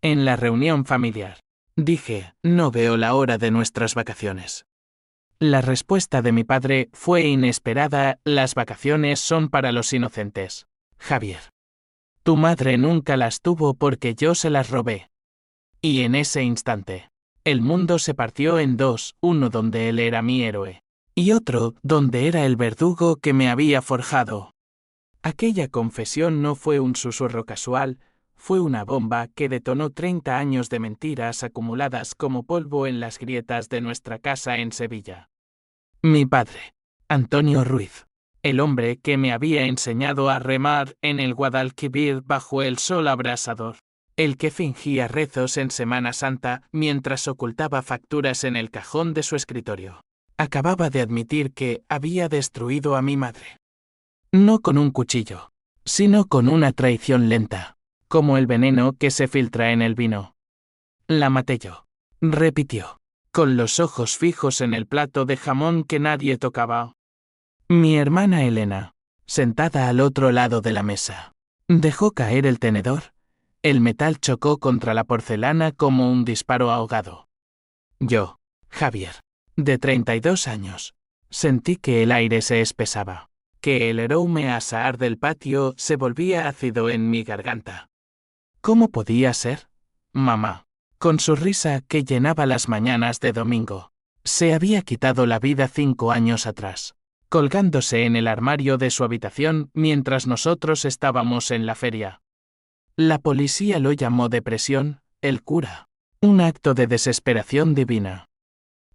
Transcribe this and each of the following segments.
En la reunión familiar. Dije, no veo la hora de nuestras vacaciones. La respuesta de mi padre fue inesperada, las vacaciones son para los inocentes. Javier. Tu madre nunca las tuvo porque yo se las robé. Y en ese instante, el mundo se partió en dos, uno donde él era mi héroe, y otro donde era el verdugo que me había forjado. Aquella confesión no fue un susurro casual, fue una bomba que detonó 30 años de mentiras acumuladas como polvo en las grietas de nuestra casa en Sevilla. Mi padre, Antonio Ruiz, el hombre que me había enseñado a remar en el Guadalquivir bajo el sol abrasador, el que fingía rezos en Semana Santa mientras ocultaba facturas en el cajón de su escritorio, acababa de admitir que había destruido a mi madre. No con un cuchillo, sino con una traición lenta, como el veneno que se filtra en el vino. La maté yo, repitió, con los ojos fijos en el plato de jamón que nadie tocaba. Mi hermana Elena, sentada al otro lado de la mesa, dejó caer el tenedor. El metal chocó contra la porcelana como un disparo ahogado. Yo, Javier, de 32 años, sentí que el aire se espesaba, que el aroma a azahar del patio se volvía ácido en mi garganta. ¿Cómo podía ser? Mamá, con su risa que llenaba las mañanas de domingo, se había quitado la vida 5 años atrás, colgándose en el armario de su habitación mientras nosotros estábamos en la feria. La policía lo llamó depresión, el cura, un acto de desesperación divina.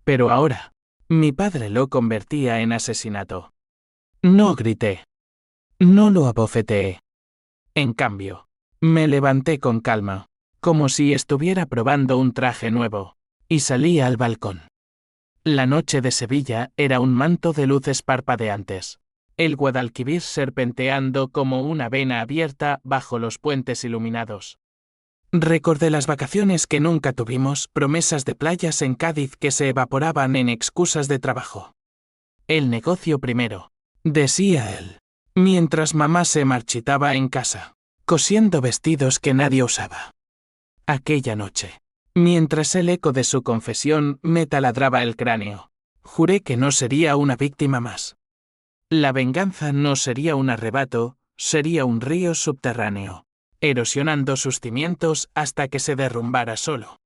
Pero ahora, mi padre lo convertía en asesinato. No grité. No lo abofeteé. En cambio, me levanté con calma, como si estuviera probando un traje nuevo, y salí al balcón. La noche de Sevilla era un manto de luces parpadeantes, el Guadalquivir serpenteando como una vena abierta bajo los puentes iluminados. Recordé las vacaciones que nunca tuvimos, promesas de playas en Cádiz que se evaporaban en excusas de trabajo. El negocio primero, decía él, mientras mamá se marchitaba en casa, cosiendo vestidos que nadie usaba. Aquella noche, mientras el eco de su confesión me taladraba el cráneo, juré que no sería una víctima más. La venganza no sería un arrebato, sería un río subterráneo, erosionando sus cimientos hasta que se derrumbara solo.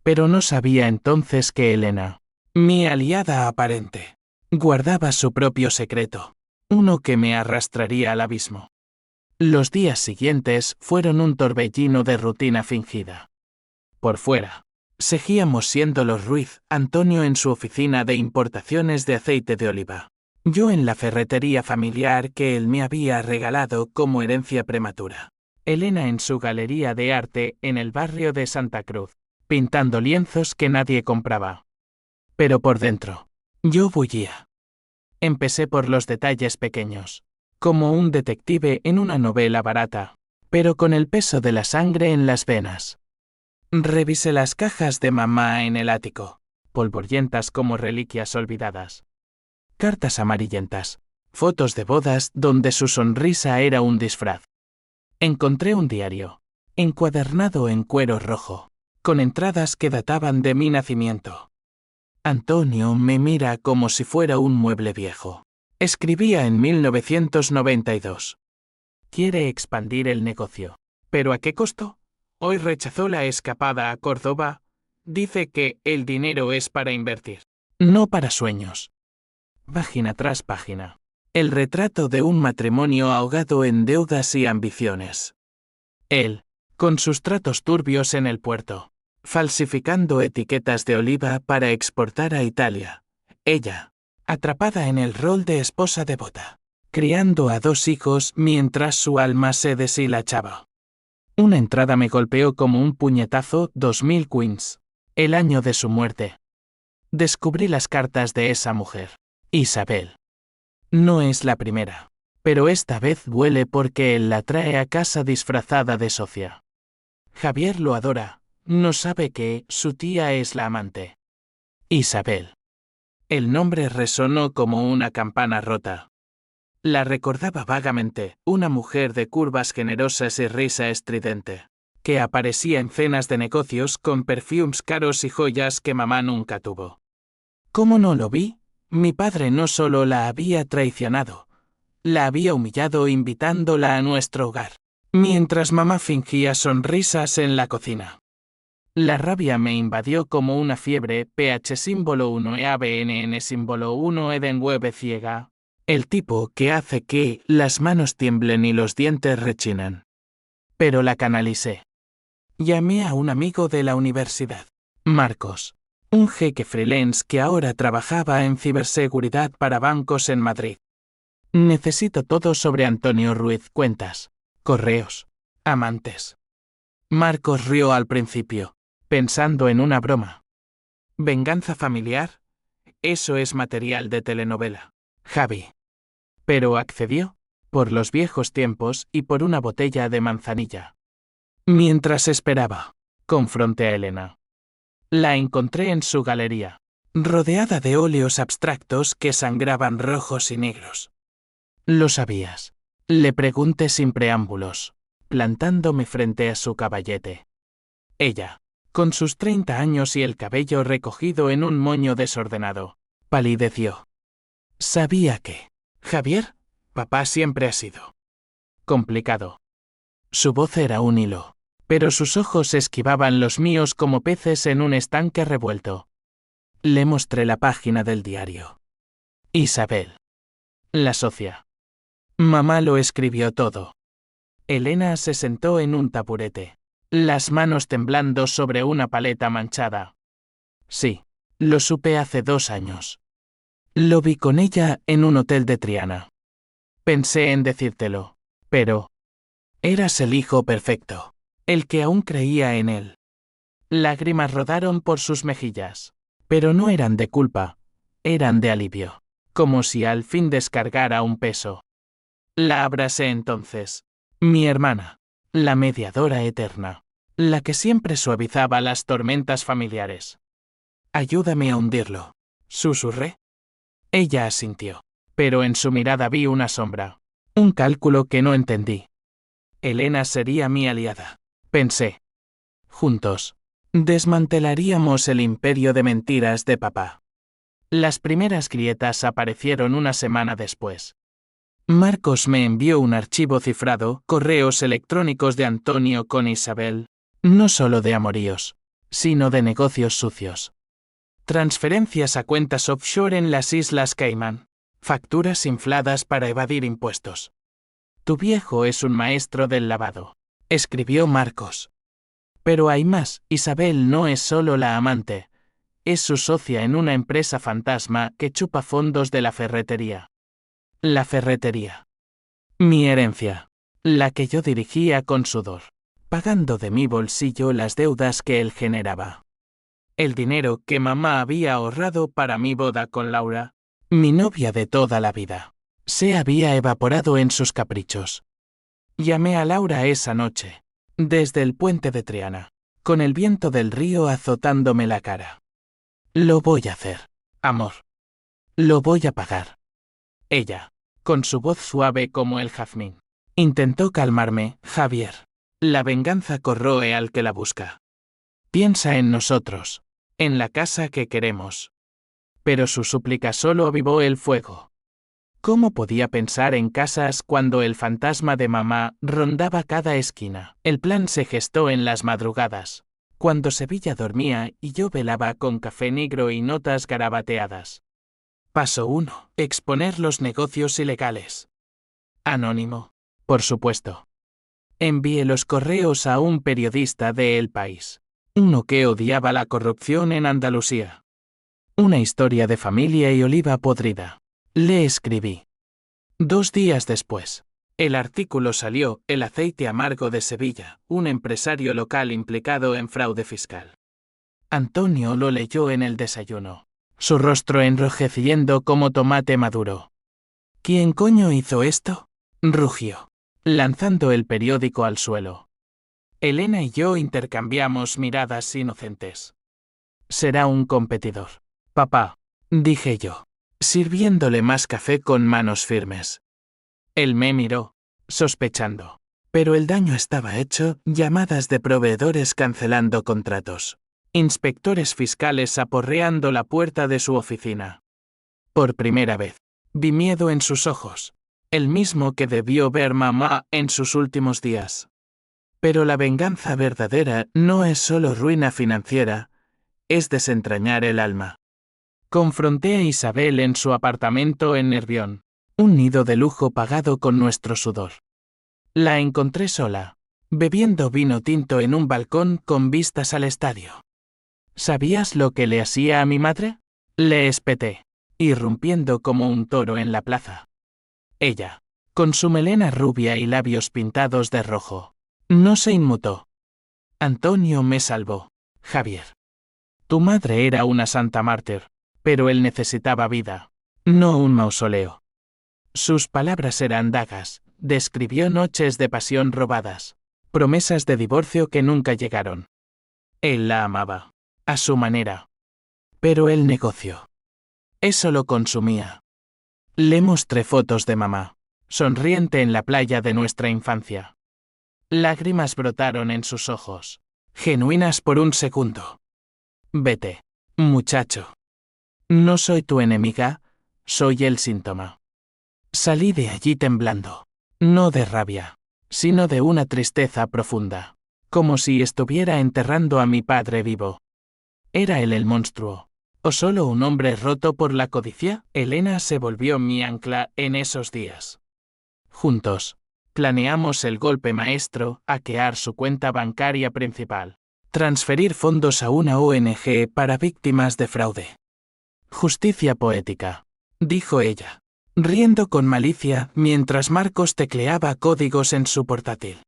Pero no sabía entonces que Elena, mi aliada aparente, guardaba su propio secreto, uno que me arrastraría al abismo. Los días siguientes fueron un torbellino de rutina fingida. Por fuera, seguíamos siendo los Ruiz, Antonio en su oficina de importaciones de aceite de oliva, yo en la ferretería familiar que él me había regalado como herencia prematura, Elena en su galería de arte en el barrio de Santa Cruz, pintando lienzos que nadie compraba. Pero por dentro, yo bullía. Empecé por los detalles pequeños, como un detective en una novela barata, pero con el peso de la sangre en las venas. Revisé las cajas de mamá en el ático, polvorientas como reliquias olvidadas. Cartas amarillentas, fotos de bodas donde su sonrisa era un disfraz. Encontré un diario, encuadernado en cuero rojo, con entradas que databan de mi nacimiento. Antonio me mira como si fuera un mueble viejo. Escribía en 1992. Quiere expandir el negocio. ¿Pero a qué costo? Hoy rechazó la escapada a Córdoba. Dice que el dinero es para invertir, no para sueños. Página tras página. El retrato de un matrimonio ahogado en deudas y ambiciones. Él, con sus tratos turbios en el puerto, falsificando etiquetas de oliva para exportar a Italia. Ella, atrapada en el rol de esposa devota, criando a 2 hijos mientras su alma se deshilachaba. Una entrada me golpeó como un puñetazo, 2000 Queens, el año de su muerte. Descubrí las cartas de esa mujer, Isabel. No es la primera, pero esta vez duele porque él la trae a casa disfrazada de socia. Javier lo adora, no sabe que su tía es la amante. Isabel. El nombre resonó como una campana rota. La recordaba vagamente, una mujer de curvas generosas y risa estridente. que aparecía en cenas de negocios con perfumes caros y joyas que mamá nunca tuvo. ¿Cómo no lo vi? Mi padre no solo la había traicionado, la había humillado invitándola a nuestro hogar, mientras mamá fingía sonrisas en la cocina. La rabia me invadió como una fiebre, pH símbolo 1 EABNN símbolo 1 Edenwebe ciega. El tipo que hace que las manos tiemblen y los dientes rechinan. Pero la canalicé. Llamé a un amigo de la universidad, Marcos, un jeque freelance que ahora trabajaba en ciberseguridad para bancos en Madrid. Necesito todo sobre Antonio Ruiz, cuentas, correos, amantes. Marcos rió al principio, pensando en una broma. ¿Venganza familiar? Eso es material de telenovela. Javi. Pero accedió, por los viejos tiempos y por una botella de manzanilla. Mientras esperaba, confronté a Elena. La encontré en su galería, rodeada de óleos abstractos que sangraban rojos y negros. ¿Lo sabías? Le pregunté sin preámbulos, plantándome frente a su caballete. Ella, con sus 30 años y el cabello recogido en un moño desordenado, palideció. Sabía que, Javier, papá siempre ha sido complicado. Su voz era un hilo, pero sus ojos esquivaban los míos como peces en un estanque revuelto. Le mostré la página del diario. Isabel. La socia. Mamá lo escribió todo. Elena se sentó en un taburete, las manos temblando sobre una paleta manchada. Sí, lo supe hace 2 años. Lo vi con ella en un hotel de Triana. Pensé en decírtelo, pero eras el hijo perfecto, el que aún creía en él. Lágrimas rodaron por sus mejillas, pero no eran de culpa, eran de alivio, como si al fin descargara un peso. La abracé entonces. Mi hermana, la mediadora eterna, la que siempre suavizaba las tormentas familiares. Ayúdame a hundirlo, susurré. Ella asintió, pero en su mirada vi una sombra, un cálculo que no entendí. Elena sería mi aliada, pensé. Juntos, desmantelaríamos el imperio de mentiras de papá. Las primeras grietas aparecieron una semana después. Marcos me envió un archivo cifrado, correos electrónicos de Antonio con Isabel, no solo de amoríos, sino de negocios sucios. Transferencias a cuentas offshore en las Islas Caimán, facturas infladas para evadir impuestos. Tu viejo es un maestro del lavado, escribió Marcos. Pero hay más, Isabel no es solo la amante, es su socia en una empresa fantasma que chupa fondos de la ferretería. La ferretería. Mi herencia, la que yo dirigía con sudor, pagando de mi bolsillo las deudas que él generaba. El dinero que mamá había ahorrado para mi boda con Laura, mi novia de toda la vida, se había evaporado en sus caprichos. Llamé a Laura esa noche, desde el puente de Triana, con el viento del río azotándome la cara. Lo voy a hacer, amor. Lo voy a pagar. Ella, con su voz suave como el jazmín, intentó calmarme. Javier, la venganza corroe al que la busca. Piensa en nosotros, en la casa que queremos. Pero su súplica solo avivó el fuego. ¿Cómo podía pensar en casas cuando el fantasma de mamá rondaba cada esquina? El plan se gestó en las madrugadas, cuando Sevilla dormía y yo velaba con café negro y notas garabateadas. Paso 1. Exponer los negocios ilegales. Anónimo, por supuesto. Envié los correos a un periodista de El País, uno que odiaba la corrupción en Andalucía. Una historia de familia y oliva podrida. Le escribí. 2 días después, el artículo salió, El aceite amargo de Sevilla, un empresario local implicado en fraude fiscal. Antonio lo leyó en el desayuno, su rostro enrojeciendo como tomate maduro. ¿Quién coño hizo esto?, rugió, lanzando el periódico al suelo. Elena y yo intercambiamos miradas inocentes. Será un competidor, papá, dije yo, sirviéndole más café con manos firmes. Él me miró, sospechando. Pero el daño estaba hecho, llamadas de proveedores cancelando contratos. Inspectores fiscales aporreando la puerta de su oficina. Por primera vez, vi miedo en sus ojos, el mismo que debió ver mamá en sus últimos días. Pero la venganza verdadera no es solo ruina financiera, es desentrañar el alma. Confronté a Isabel en su apartamento en Nervión, un nido de lujo pagado con nuestro sudor. La encontré sola, bebiendo vino tinto en un balcón con vistas al estadio. ¿Sabías lo que le hacía a mi madre? Le espeté, irrumpiendo como un toro en la plaza. Ella, con su melena rubia y labios pintados de rojo, no se inmutó. Antonio me salvó, Javier. Tu madre era una santa mártir, pero él necesitaba vida, no un mausoleo. Sus palabras eran dagas, describió noches de pasión robadas, promesas de divorcio que nunca llegaron. Él la amaba, a su manera. Pero el negocio. Eso lo consumía. Le mostré fotos de mamá, sonriente en la playa de nuestra infancia. Lágrimas brotaron en sus ojos, genuinas por un segundo. Vete, muchacho. No soy tu enemiga, soy el síntoma. Salí de allí temblando, no de rabia, sino de una tristeza profunda, como si estuviera enterrando a mi padre vivo. ¿Era él el monstruo? ¿O solo un hombre roto por la codicia? Elena se volvió mi ancla en esos días. Juntos, planeamos el golpe maestro, hackear su cuenta bancaria principal, transferir fondos a una ONG para víctimas de fraude. Justicia poética, dijo ella, riendo con malicia mientras Marcos tecleaba códigos en su portátil.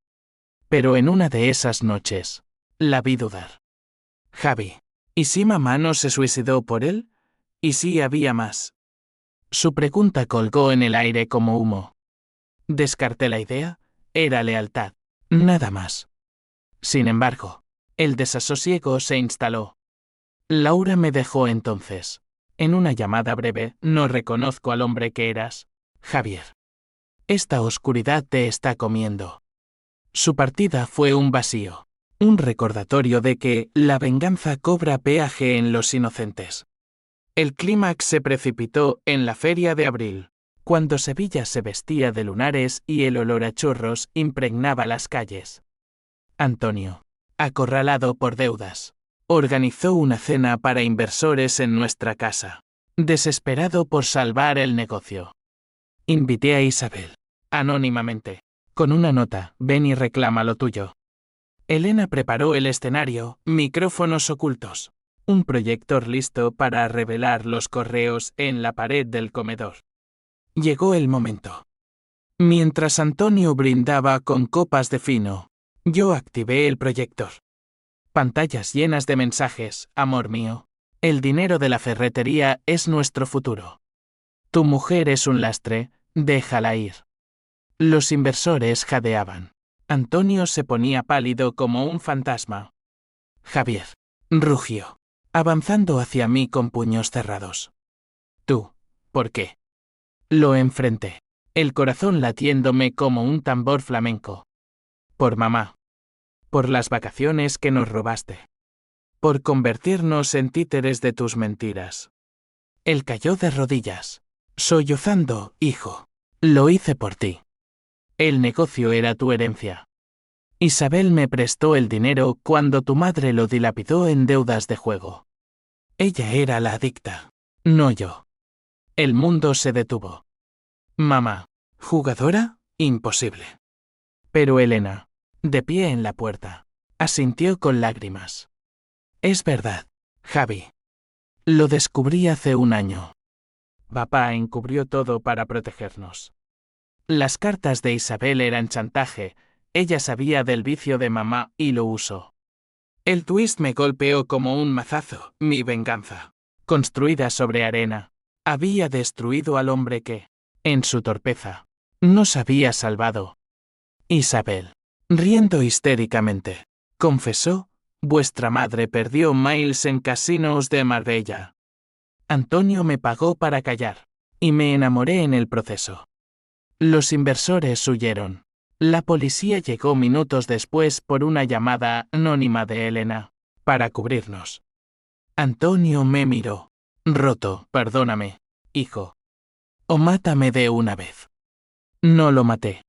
Pero en una de esas noches, la vi dudar. Javi, ¿y si mamá no se suicidó por él? ¿Y si había más? Su pregunta colgó en el aire como humo. Descarté la idea, era lealtad, nada más. Sin embargo, el desasosiego se instaló. Laura me dejó entonces. En una llamada breve, no reconozco al hombre que eras, Javier. Esta oscuridad te está comiendo. Su partida fue un vacío, un recordatorio de que la venganza cobra peaje en los inocentes. El clímax se precipitó en la feria de abril, cuando Sevilla se vestía de lunares y el olor a churros impregnaba las calles. Antonio, acorralado por deudas, organizó una cena para inversores en nuestra casa, desesperado por salvar el negocio. Invité a Isabel, anónimamente, con una nota, ven y reclama lo tuyo. Elena preparó el escenario, micrófonos ocultos, un proyector listo para revelar los correos en la pared del comedor. Llegó el momento. Mientras Antonio brindaba con copas de fino, yo activé el proyector. Pantallas llenas de mensajes, amor mío. El dinero de la ferretería es nuestro futuro. Tu mujer es un lastre, déjala ir. Los inversores jadeaban. Antonio se ponía pálido como un fantasma. Javier, rugió, avanzando hacia mí con puños cerrados. ¿Tú? ¿Por qué? Lo enfrenté, el corazón latiéndome como un tambor flamenco. Por mamá. Por las vacaciones que nos robaste. Por convertirnos en títeres de tus mentiras. Él cayó de rodillas, sollozando, hijo. Lo hice por ti. El negocio era tu herencia. Isabel me prestó el dinero cuando tu madre lo dilapidó en deudas de juego. Ella era la adicta, no yo. El mundo se detuvo. Mamá, ¿jugadora? Imposible. Pero Elena, de pie en la puerta, asintió con lágrimas. Es verdad, Javi. Lo descubrí hace un año. Papá encubrió todo para protegernos. Las cartas de Isabel eran chantaje, ella sabía del vicio de mamá y lo usó. El twist me golpeó como un mazazo, mi venganza, construida sobre arena, había destruido al hombre que, en su torpeza, nos había salvado. Isabel, riendo histéricamente, confesó, vuestra madre perdió miles en casinos de Marbella. Antonio me pagó para callar, y me enamoré en el proceso. Los inversores huyeron. La policía llegó minutos después por una llamada anónima de Elena, para cubrirnos. Antonio me miró. Roto, perdóname, hijo. O mátame de una vez. No lo maté.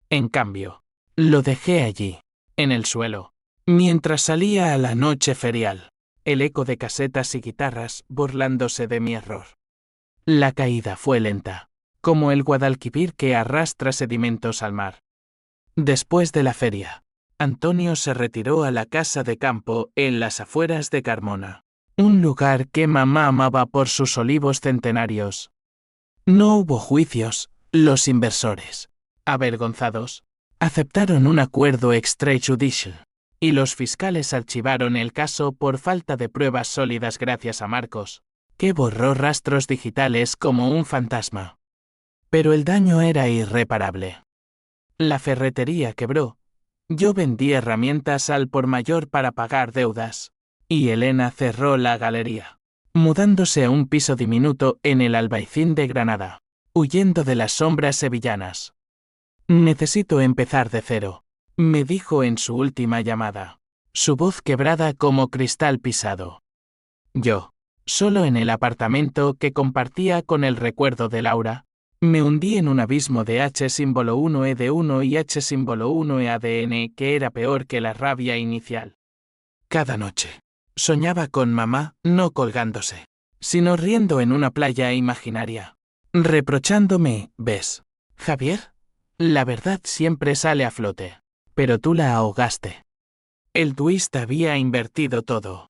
En cambio, lo dejé allí, en el suelo, mientras salía a la noche ferial, el eco de casetas y guitarras burlándose de mi error. La caída fue lenta, como el Guadalquivir que arrastra sedimentos al mar. Después de la feria, Antonio se retiró a la casa de campo en las afueras de Carmona, un lugar que mamá amaba por sus olivos centenarios. No hubo juicios, los inversores, avergonzados, aceptaron un acuerdo extrajudicial, y los fiscales archivaron el caso por falta de pruebas sólidas gracias a Marcos, que borró rastros digitales como un fantasma. Pero el daño era irreparable. La ferretería quebró. Yo vendí herramientas al por mayor para pagar deudas. Y Elena cerró la galería, mudándose a un piso diminuto en el Albaicín de Granada, huyendo de las sombras sevillanas. Necesito empezar de cero, me dijo en su última llamada, su voz quebrada como cristal pisado. Yo, solo en el apartamento que compartía con el recuerdo de Laura, me hundí en un abismo de H símbolo 1E de 1 y H símbolo 1E ADN que era peor que la rabia inicial. Cada noche, soñaba con mamá, no colgándose, sino riendo en una playa imaginaria, reprochándome, ¿ves, Javier? La verdad siempre sale a flote, pero tú la ahogaste. El twist había invertido todo.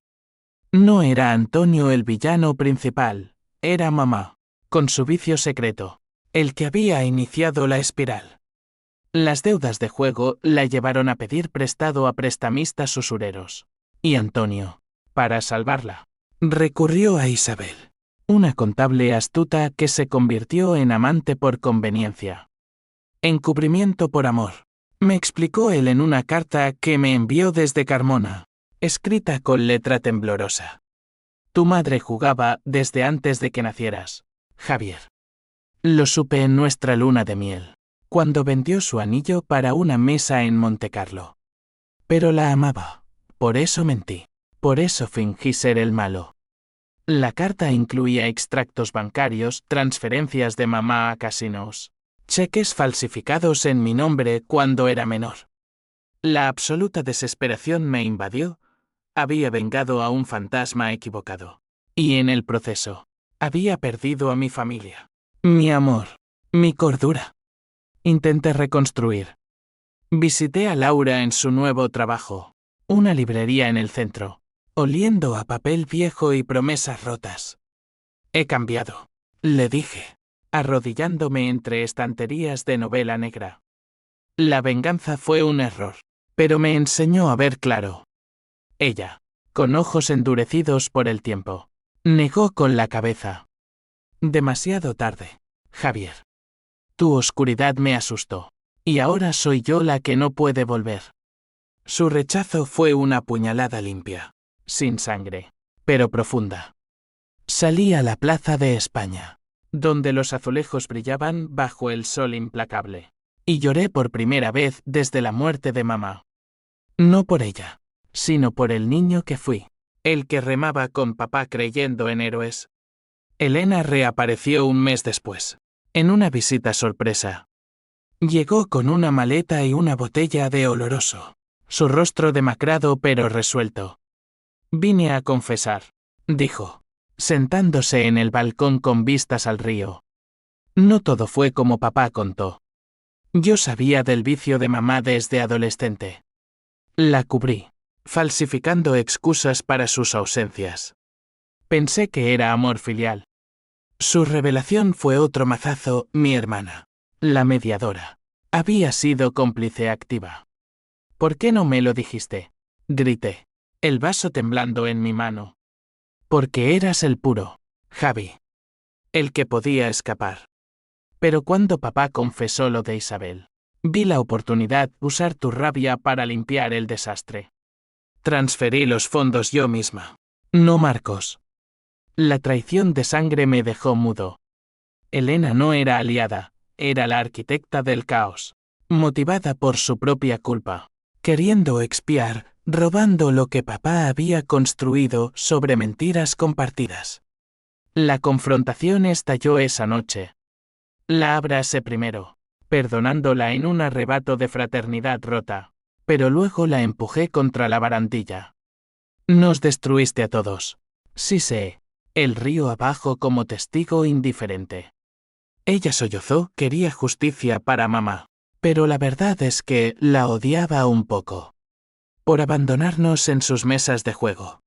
No era Antonio el villano principal, era mamá, con su vicio secreto, el que había iniciado la espiral. Las deudas de juego la llevaron a pedir prestado a prestamistas usureros. Y Antonio, para salvarla, recurrió a Isabel, una contable astuta que se convirtió en amante por conveniencia. Encubrimiento por amor, me explicó él en una carta que me envió desde Carmona, escrita con letra temblorosa. Tu madre jugaba desde antes de que nacieras, Javier. Lo supe en nuestra luna de miel, cuando vendió su anillo para una mesa en Montecarlo. Pero la amaba, por eso mentí, por eso fingí ser el malo. La carta incluía extractos bancarios, transferencias de mamá a casinos, cheques falsificados en mi nombre cuando era menor. La absoluta desesperación me invadió. Había vengado a un fantasma equivocado. Y en el proceso, había perdido a mi familia, mi amor, mi cordura. Intenté reconstruir. Visité a Laura en su nuevo trabajo, una librería en el centro, oliendo a papel viejo y promesas rotas. He cambiado, le dije, arrodillándome entre estanterías de novela negra. La venganza fue un error, pero me enseñó a ver claro. Ella, con ojos endurecidos por el tiempo, negó con la cabeza. Demasiado tarde, Javier. Tu oscuridad me asustó, y ahora soy yo la que no puede volver. Su rechazo fue una puñalada limpia, sin sangre, pero profunda. Salí a la plaza de España, donde los azulejos brillaban bajo el sol implacable, y lloré por primera vez desde la muerte de mamá. No por ella, sino por el niño que fui, el que remaba con papá creyendo en héroes. Elena reapareció un mes después, en una visita sorpresa. Llegó con una maleta y una botella de oloroso, su rostro demacrado pero resuelto. Vine a confesar, dijo, sentándose en el balcón con vistas al río. No todo fue como papá contó. Yo sabía del vicio de mamá desde adolescente. La cubrí, falsificando excusas para sus ausencias. Pensé que era amor filial. Su revelación fue otro mazazo, mi hermana, la mediadora. Había sido cómplice activa. ¿Por qué no me lo dijiste? Grité, el vaso temblando en mi mano. Porque eras el puro, Javi. El que podía escapar. Pero cuando papá confesó lo de Isabel, vi la oportunidad de usar tu rabia para limpiar el desastre. Transferí los fondos yo misma. No Marcos. La traición de sangre me dejó mudo. Elena no era aliada, era la arquitecta del caos. motivada por su propia culpa, queriendo expiar, robando lo que papá había construido sobre mentiras compartidas. La confrontación estalló esa noche. La abracé primero, perdonándola en un arrebato de fraternidad rota, pero luego la empujé contra la barandilla. Nos destruiste a todos. Sí sé, el río abajo como testigo indiferente. Ella sollozó, quería justicia para mamá, pero la verdad es que la odiaba un poco. Por abandonarnos en sus mesas de juego.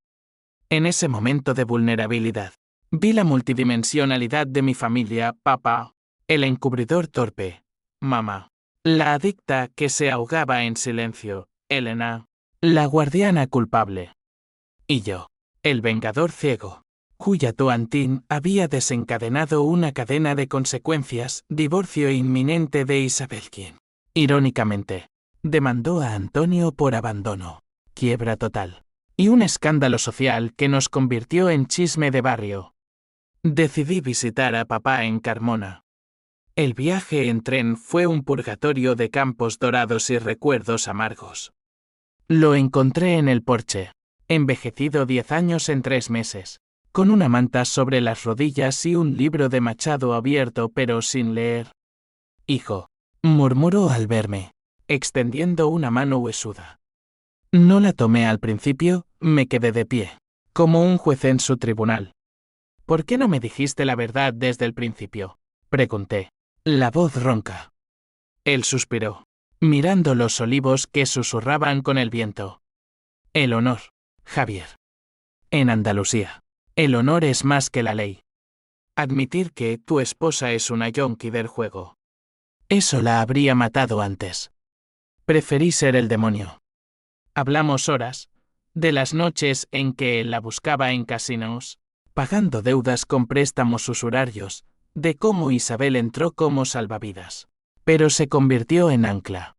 En ese momento de vulnerabilidad, vi la multidimensionalidad de mi familia, papá, el encubridor torpe, mamá, la adicta que se ahogaba en silencio, Elena, la guardiana culpable. Y yo, el vengador ciego, cuya toantín había desencadenado una cadena de consecuencias, divorcio inminente de Isabel, quien, irónicamente, demandó a Antonio por abandono, quiebra total, y un escándalo social que nos convirtió en chisme de barrio. Decidí visitar a papá en Carmona. El viaje en tren fue un purgatorio de campos dorados y recuerdos amargos. Lo encontré en el porche, envejecido 10 años en 3 meses, con una manta sobre las rodillas y un libro de Machado abierto pero sin leer. Hijo, murmuró al verme, extendiendo una mano huesuda. No la tomé al principio, me quedé de pie, como un juez en su tribunal. ¿Por qué no me dijiste la verdad desde el principio?, pregunté, la voz ronca. Él suspiró, mirando los olivos que susurraban con el viento. El honor, Javier. En Andalucía, el honor es más que la ley. Admitir que tu esposa es una yonki del juego. Eso la habría matado antes. Preferí ser el demonio. Hablamos horas, de las noches en que él la buscaba en casinos, pagando deudas con préstamos usurarios, de cómo Isabel entró como salvavidas, pero se convirtió en ancla.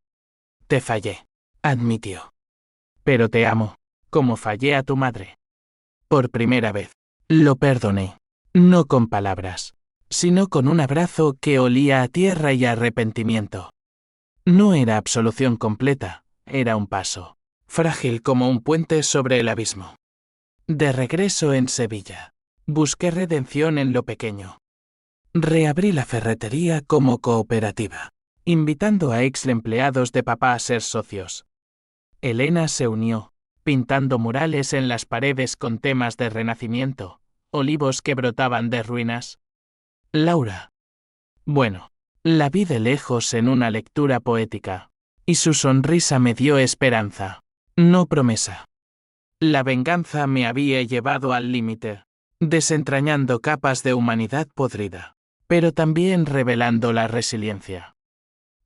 Te fallé, admitió. Pero te amo, como fallé a tu madre. Por primera vez, lo perdoné, no con palabras, sino con un abrazo que olía a tierra y a arrepentimiento. No era absolución completa, era un paso, frágil como un puente sobre el abismo. De regreso en Sevilla, busqué redención en lo pequeño. Reabrí la ferretería como cooperativa, invitando a ex empleados de papá a ser socios. Elena se unió, pintando murales en las paredes con temas de renacimiento, olivos que brotaban de ruinas. Laura. Bueno, la vi de lejos en una lectura poética, y su sonrisa me dio esperanza, no promesa. La venganza me había llevado al límite, desentrañando capas de humanidad podrida, pero también revelando la resiliencia.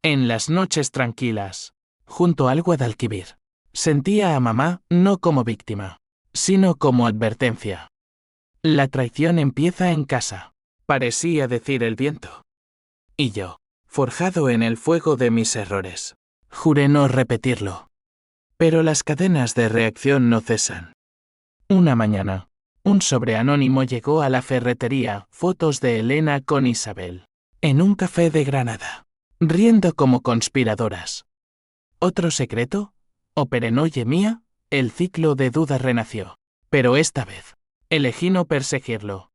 En las noches tranquilas, junto al Guadalquivir, sentía a mamá no como víctima, sino como advertencia. La traición empieza en casa, parecía decir el viento. Y yo, forjado en el fuego de mis errores, juré no repetirlo. Pero las cadenas de reacción no cesan. Una mañana, un sobre anónimo llegó a la ferretería, fotos de Elena con Isabel, en un café de Granada, riendo como conspiradoras. ¿Otro secreto? ¿O perenoye mía? El ciclo de duda renació, pero esta vez, elegí no perseguirlo.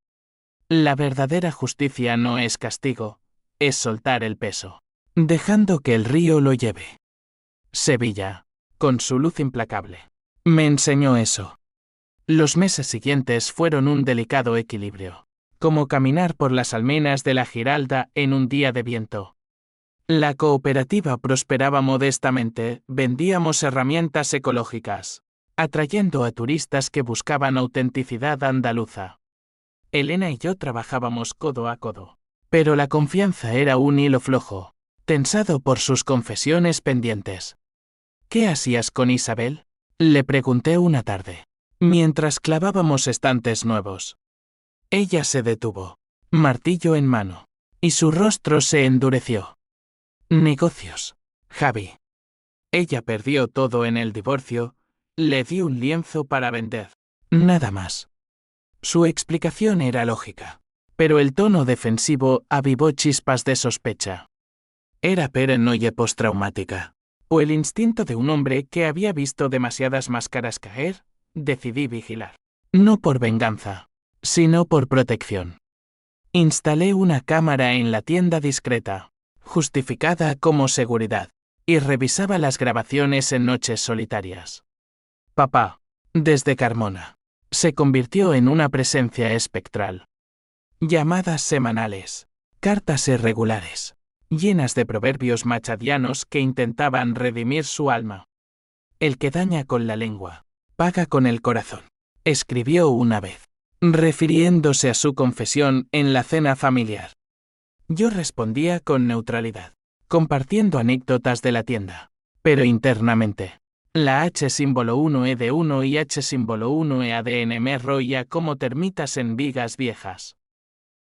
La verdadera justicia no es castigo, es soltar el peso, dejando que el río lo lleve. Sevilla, con su luz implacable, me enseñó eso. Los meses siguientes fueron un delicado equilibrio, como caminar por las almenas de la Giralda en un día de viento. La cooperativa prosperaba modestamente, vendíamos herramientas ecológicas, atrayendo a turistas que buscaban autenticidad andaluza. Elena y yo trabajábamos codo a codo, pero la confianza era un hilo flojo, tensado por sus confesiones pendientes. ¿Qué hacías con Isabel?, le pregunté una tarde, mientras clavábamos estantes nuevos. Ella se detuvo, martillo en mano, y su rostro se endureció. Negocios, Javi. Ella perdió todo en el divorcio, le di un lienzo para vender. Nada más. Su explicación era lógica, pero el tono defensivo avivó chispas de sospecha. Era paranoia postraumática. O el instinto de un hombre que había visto demasiadas máscaras caer. Decidí vigilar. No por venganza, sino por protección. Instalé una cámara en la tienda discreta, justificada como seguridad, y revisaba las grabaciones en noches solitarias. Papá, desde Carmona, se convirtió en una presencia espectral. Llamadas semanales, cartas irregulares, llenas de proverbios machadianos que intentaban redimir su alma. El que daña con la lengua, paga con el corazón, escribió una vez, refiriéndose a su confesión en la cena familiar. Yo respondía con neutralidad, compartiendo anécdotas de la tienda, pero internamente. La H símbolo 1E de 1 y H símbolo 1E ADN me roía como termitas en vigas viejas.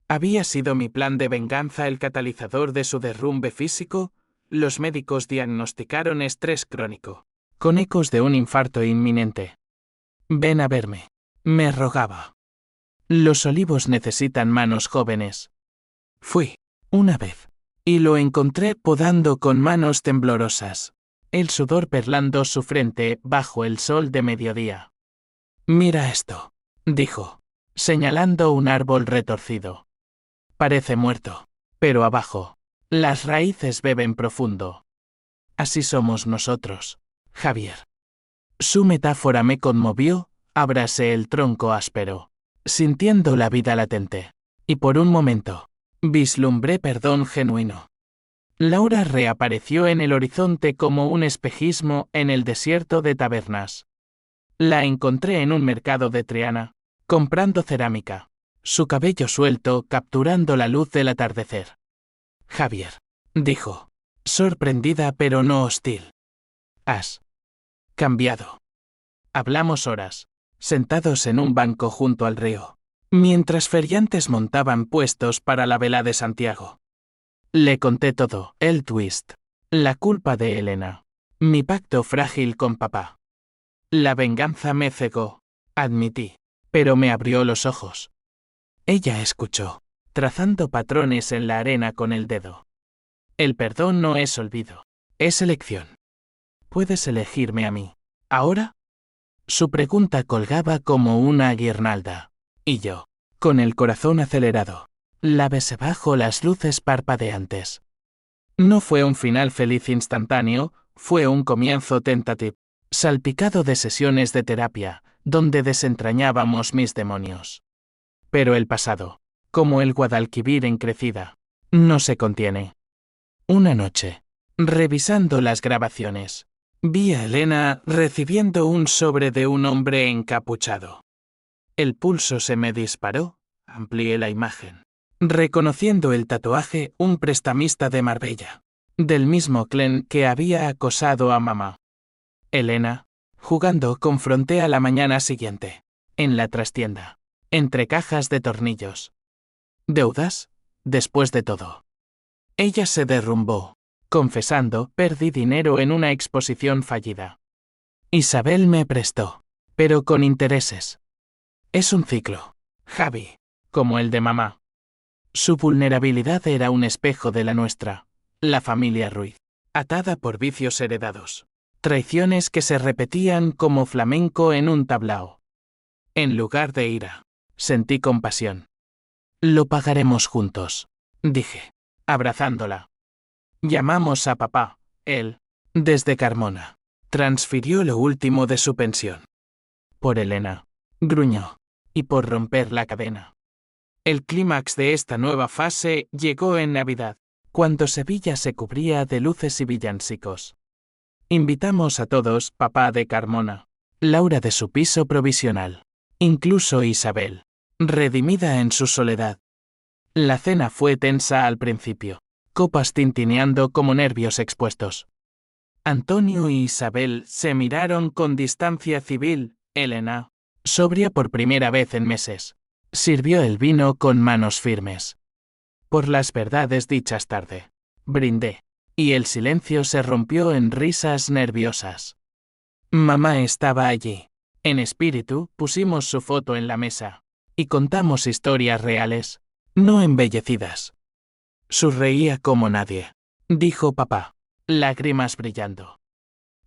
¿Había sido mi plan de venganza el catalizador de su derrumbe físico? Los médicos diagnosticaron estrés crónico, con ecos de un infarto inminente. Ven a verme, me rogaba. Los olivos necesitan manos jóvenes. Fui, una vez, y lo encontré podando con manos temblorosas, el sudor perlando su frente bajo el sol de mediodía. Mira esto, dijo, señalando un árbol retorcido. Parece muerto, pero abajo, las raíces beben profundo. Así somos nosotros, Javier. Su metáfora me conmovió, abrasé el tronco áspero, sintiendo la vida latente, y por un momento, vislumbré perdón genuino. Laura reapareció en el horizonte como un espejismo en el desierto de tabernas. La encontré en un mercado de Triana, comprando cerámica, su cabello suelto capturando la luz del atardecer. Javier, dijo, sorprendida pero no hostil. Has cambiado. Hablamos horas, sentados en un banco junto al río, mientras feriantes montaban puestos para la vela de Santiago. Le conté todo, el twist, la culpa de Elena, mi pacto frágil con papá. La venganza me cegó, admití, pero me abrió los ojos. Ella escuchó, trazando patrones en la arena con el dedo. El perdón no es olvido, es elección. ¿Puedes elegirme a mí, ahora? Su pregunta colgaba como una guirnalda, y yo, con el corazón acelerado, la besé bajo las luces parpadeantes. No fue un final feliz instantáneo, fue un comienzo tentativo, salpicado de sesiones de terapia, donde desentrañábamos mis demonios. Pero el pasado, como el Guadalquivir en crecida, no se contiene. Una noche, revisando las grabaciones, vi a Elena recibiendo un sobre de un hombre encapuchado. El pulso se me disparó, amplié la imagen, reconociendo el tatuaje, un prestamista de Marbella, del mismo clan que había acosado a mamá. Elena, jugando, confronté a la mañana siguiente, en la trastienda, entre cajas de tornillos. ¿Deudas? Después de todo. Ella se derrumbó, confesando, perdí dinero en una exposición fallida. Isabel me prestó, pero con intereses. Es un ciclo, Javi, como el de mamá. Su vulnerabilidad era un espejo de la nuestra, la familia Ruiz, atada por vicios heredados, traiciones que se repetían como flamenco en un tablao. En lugar de ira, sentí compasión. Lo pagaremos juntos, dije, abrazándola. Llamamos a papá, él, desde Carmona, transfirió lo último de su pensión. Por Elena, gruñó, y por romper la cadena. El clímax de esta nueva fase llegó en Navidad, cuando Sevilla se cubría de luces y villancicos. Invitamos a todos, papá de Carmona, Laura de su piso provisional, incluso Isabel, redimida en su soledad. La cena fue tensa al principio, copas tintineando como nervios expuestos. Antonio y Isabel se miraron con distancia civil. Elena, sobria por primera vez en meses, sirvió el vino con manos firmes. Por las verdades dichas tarde, brindé, y el silencio se rompió en risas nerviosas. Mamá estaba allí. En espíritu, pusimos su foto en la mesa, y contamos historias reales, no embellecidas. Sonreía como nadie, dijo papá, lágrimas brillando.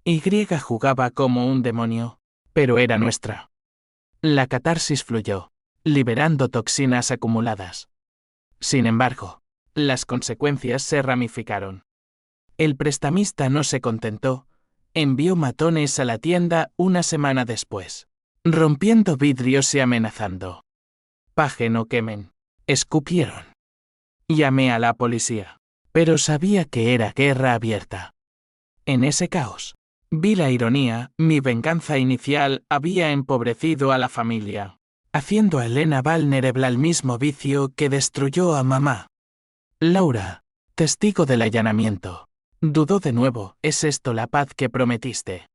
Y jugaba como un demonio, pero era nuestra. La catarsis fluyó, liberando toxinas acumuladas. Sin embargo, las consecuencias se ramificaron. El prestamista no se contentó, envió matones a la tienda una semana después, rompiendo vidrios y amenazando. «Paje, no quemen», escupieron. Llamé a la policía, pero sabía que era guerra abierta. En ese caos, vi la ironía, mi venganza inicial había empobrecido a la familia, haciendo a Elena vulnerable al mismo vicio que destruyó a mamá. Laura, testigo del allanamiento, dudó de nuevo, ¿es esto la paz que prometiste?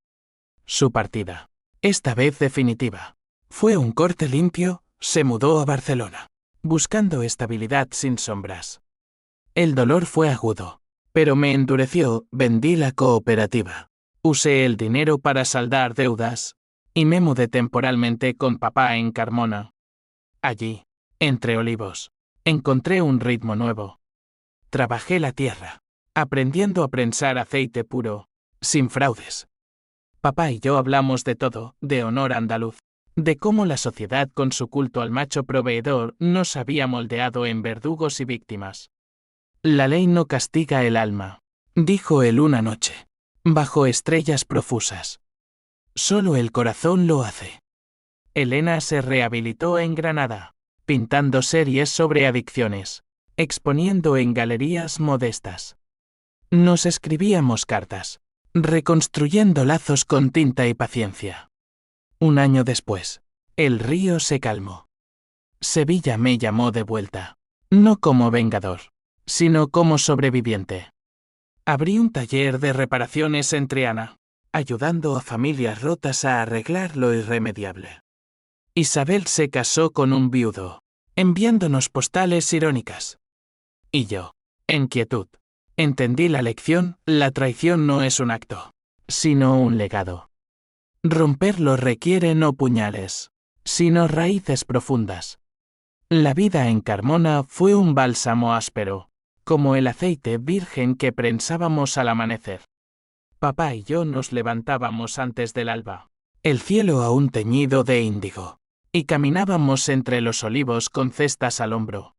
Su partida, esta vez definitiva, fue un corte limpio, se mudó a Barcelona, buscando estabilidad sin sombras. El dolor fue agudo, pero me endureció, vendí la cooperativa. Usé el dinero para saldar deudas, y me mudé temporalmente con papá en Carmona. Allí, entre olivos, encontré un ritmo nuevo. Trabajé la tierra, aprendiendo a prensar aceite puro, sin fraudes. Papá y yo hablamos de todo, de honor andaluz, de cómo la sociedad con su culto al macho proveedor nos había moldeado en verdugos y víctimas. La ley no castiga el alma, dijo él una noche, bajo estrellas profusas. Solo el corazón lo hace. Elena se rehabilitó en Granada, pintando series sobre adicciones, exponiendo en galerías modestas. Nos escribíamos cartas, reconstruyendo lazos con tinta y paciencia. Un año después, el río se calmó. Sevilla me llamó de vuelta, no como vengador, sino como sobreviviente. Abrí un taller de reparaciones en Triana, ayudando a familias rotas a arreglar lo irremediable. Isabel se casó con un viudo, enviándonos postales irónicas. Y yo, en quietud, entendí la lección, la traición no es un acto, sino un legado. Romperlo requiere no puñales, sino raíces profundas. La vida en Carmona fue un bálsamo áspero, como el aceite virgen que prensábamos al amanecer. Papá y yo nos levantábamos antes del alba, el cielo aún teñido de índigo, y caminábamos entre los olivos con cestas al hombro.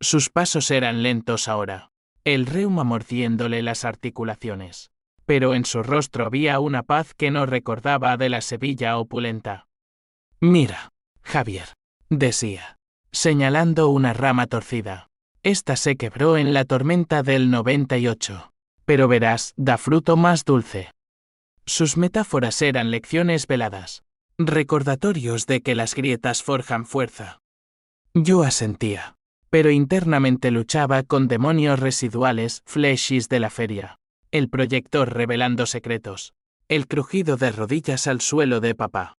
Sus pasos eran lentos ahora, el reuma mordiéndole las articulaciones, pero en su rostro había una paz que no recordaba de la Sevilla opulenta. «Mira, Javier», decía, señalando una rama torcida. «Esta se quebró en la tormenta del 98. Pero verás, da fruto más dulce». Sus metáforas eran lecciones veladas, recordatorios de que las grietas forjan fuerza. Yo asentía, pero internamente luchaba con demonios residuales, fleshies de la feria, el proyector revelando secretos, el crujido de rodillas al suelo de papá.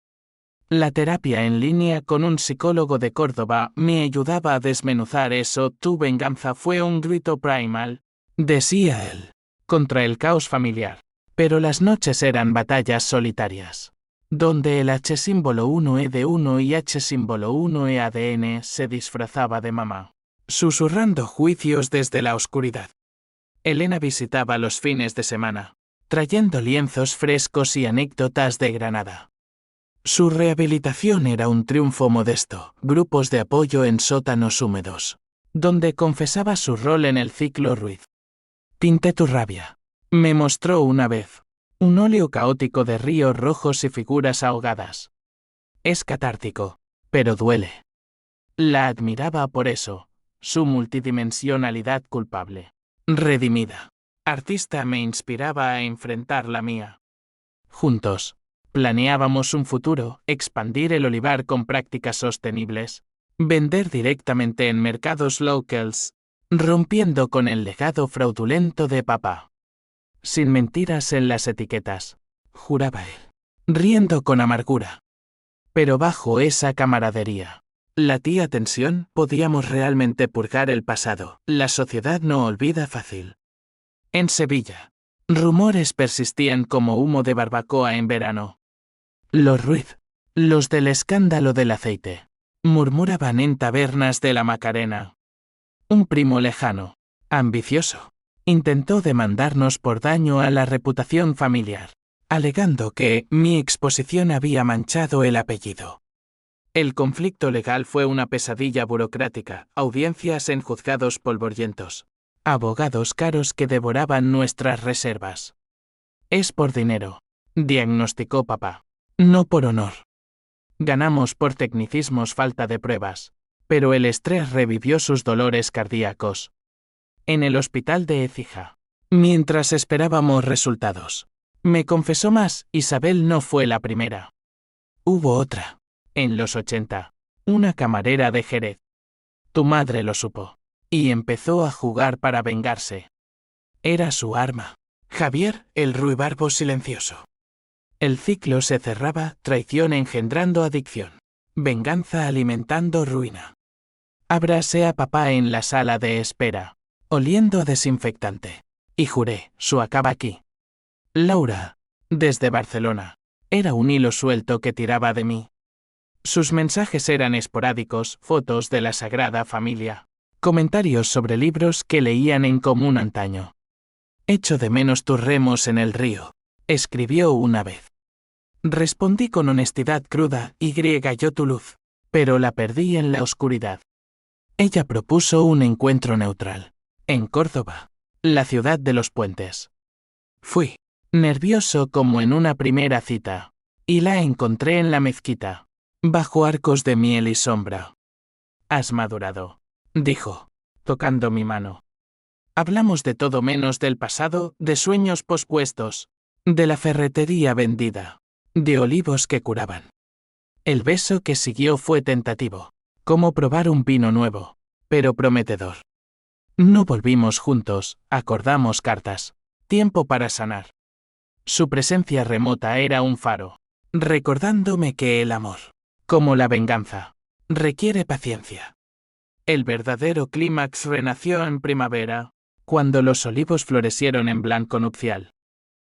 La terapia en línea con un psicólogo de Córdoba me ayudaba a desmenuzar eso. Tu venganza fue un grito primal, decía él, contra el caos familiar. Pero las noches eran batallas solitarias, donde el H símbolo 1E de 1 y H símbolo 1E ADN se disfrazaba de mamá, susurrando juicios desde la oscuridad. Elena visitaba los fines de semana, trayendo lienzos frescos y anécdotas de Granada. Su rehabilitación era un triunfo modesto, grupos de apoyo en sótanos húmedos, donde confesaba su rol en el ciclo Ruiz. «Pinté tu rabia», me mostró una vez, un óleo caótico de ríos rojos y figuras ahogadas. Es catártico, pero duele. La admiraba por eso, su multidimensionalidad culpable. Redimida. Artista me inspiraba a enfrentar la mía. Juntos, planeábamos un futuro, expandir el olivar con prácticas sostenibles, vender directamente en mercados locals, rompiendo con el legado fraudulento de papá. Sin mentiras en las etiquetas, juraba él, riendo con amargura. Pero bajo esa camaradería, latía tensión, podíamos realmente purgar el pasado. La sociedad no olvida fácil. En Sevilla, rumores persistían como humo de barbacoa en verano. Los Ruiz, los del escándalo del aceite, murmuraban en tabernas de la Macarena. Un primo lejano, ambicioso, Intentó demandarnos por daño a la reputación familiar, alegando que mi exposición había manchado el apellido. El conflicto legal fue una pesadilla burocrática, audiencias en juzgados polvorientos, abogados caros que devoraban nuestras reservas. Es por dinero, diagnosticó papá. No por honor. Ganamos por tecnicismos, falta de pruebas, pero el estrés revivió sus dolores cardíacos. En el hospital de Écija, mientras esperábamos resultados, me confesó más, Isabel no fue la primera. Hubo otra. En los 80, una camarera de Jerez. Tu madre lo supo, y empezó a jugar para vengarse. Era su arma. Javier, el ruibarbo silencioso. El ciclo se cerraba, traición engendrando adicción, venganza alimentando ruina. Abracé a papá en la sala de espera, oliendo a desinfectante, y juré, su acaba aquí. Laura, desde Barcelona, era un hilo suelto que tiraba de mí. Sus mensajes eran esporádicos, fotos de la Sagrada Familia, comentarios sobre libros que leían en común antaño. Echo de menos tus remos en el río, escribió una vez. Respondí con honestidad cruda, yo tu luz, pero la perdí en la oscuridad. Ella propuso un encuentro neutral, en Córdoba, la ciudad de los puentes. Fui, nervioso como en una primera cita, y la encontré en la mezquita, bajo arcos de miel y sombra. Has madurado, dijo, tocando mi mano. Hablamos de todo menos del pasado, de sueños pospuestos, de la ferretería vendida, de olivos que curaban. El beso que siguió fue tentativo, como probar un vino nuevo, pero prometedor. No volvimos juntos, acordamos cartas, tiempo para sanar. Su presencia remota era un faro, recordándome que el amor, como la venganza, requiere paciencia. El verdadero clímax renació en primavera, cuando los olivos florecieron en blanco nupcial.